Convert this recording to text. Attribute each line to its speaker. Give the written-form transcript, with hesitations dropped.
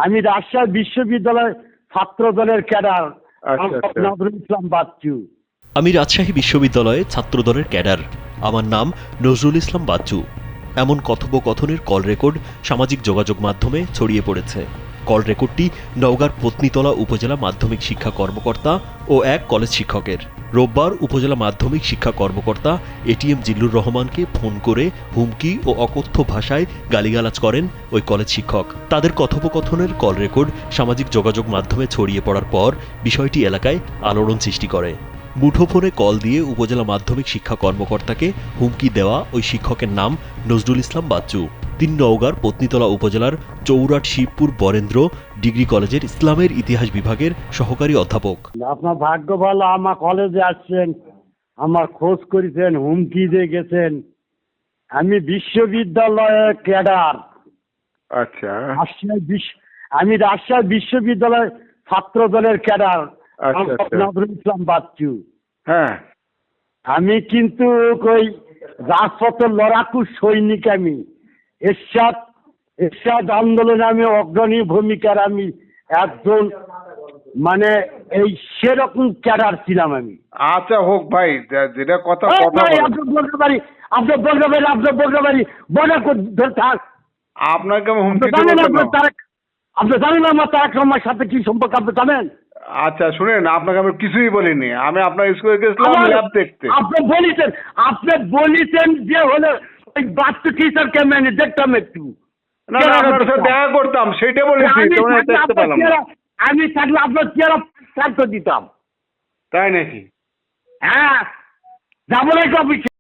Speaker 1: আমি রাজশাহী বিশ্ববিদ্যালয় ছাত্র দলের ক্যাডার নজরুল ইসলাম বাচ্চু।
Speaker 2: আমি রাজশাহী বিশ্ববিদ্যালয়ে ছাত্রদলের ক্যাডার, আমার নাম নজরুল ইসলাম বাচ্চু। এমন কথোপকথনের কল রেকর্ড সামাজিক যোগাযোগ মাধ্যমে ছড়িয়ে পড়েছে। কল রেকর্ডটি নওগাঁর পত্নীতলা উপজেলা মাধ্যমিক শিক্ষা কর্মকর্তা ও এক কলেজ শিক্ষকের। রোববার উপজেলা মাধ্যমিক শিক্ষা কর্মকর্তা এটিএম জিল্লুর রহমানকে ফোন করে হুমকি ও অকথ্য ভাষায় গালিগালাজ করেন ওই কলেজ শিক্ষক। তাদের কথোপকথনের কল রেকর্ড সামাজিক যোগাযোগ মাধ্যমে ছড়িয়ে পড়ার পর বিষয়টি এলাকায় আলোড়ন সৃষ্টি করে। মুঠোফোনে কল দিয়ে উপজেলা মাধ্যমিক শিক্ষা কর্মকর্তাকে হুমকি দেওয়া ওই শিক্ষকের নাম নজরুল ইসলাম বাচ্চু। তিনি নওগাঁর পত্নীতলা উপজেলার চৌরাট শিবপুর বরেন্দ্র ডিগ্রি কলেজের ইসলামের ইতিহাস বিভাগের সহকারী অধ্যাপক।
Speaker 1: আপনার ভাগ্য ভালো, আমার কলেজে আসছেন, আমার খোঁজ করেছেন, হুমকি দিয়ে গেছেন। আমি বিশ্ববিদ্যালয়ের ক্যাডার।
Speaker 3: আচ্ছা
Speaker 1: আমি রাজশাহী বিশ্ববিদ্যালয় ছাত্র দলের ক্যাডার নজরুল ইসলাম বাচ্চু।
Speaker 3: হ্যাঁ,
Speaker 1: আমি কিন্তু ওই রাজপথের লড়াকু সৈনিক। আমি এরশাদ আন্দোলনে আমি অগ্রণী ভূমিকার আমি একজন, মানে এই সেরকম ক্যাডার ছিলাম আমি।
Speaker 3: আচ্ছা হোক ভাই, যেটা কথা
Speaker 1: আপনার বলতে পারি
Speaker 3: আপনাকে আমি হুমকি
Speaker 1: জানেন
Speaker 3: দেব কেন?
Speaker 1: আপনি জানেন আমার তারেক রহমানের সাথে কি সম্পর্ক, আপনি জানেন?
Speaker 3: আচ্ছা শুনেন, আপনাকে আমি কিছুই বলিনি। আমি আপনার স্কুলে গেছিলাম ল্যাব দেখতে।
Speaker 1: আপনি বলেছেন যে হলো ওই বাচ্চা টিচারকে আমি দেখতাম একটু।
Speaker 3: না না, আপনার সাথে দেখা করতাম সেটা বলেছি। দেখতে পেলাম না।
Speaker 1: আমি থাকলে আপনার চেহারা থাকতে দিতাম।
Speaker 3: তাই নাকি?
Speaker 1: হ্যাঁ, যাবো না অফিসে।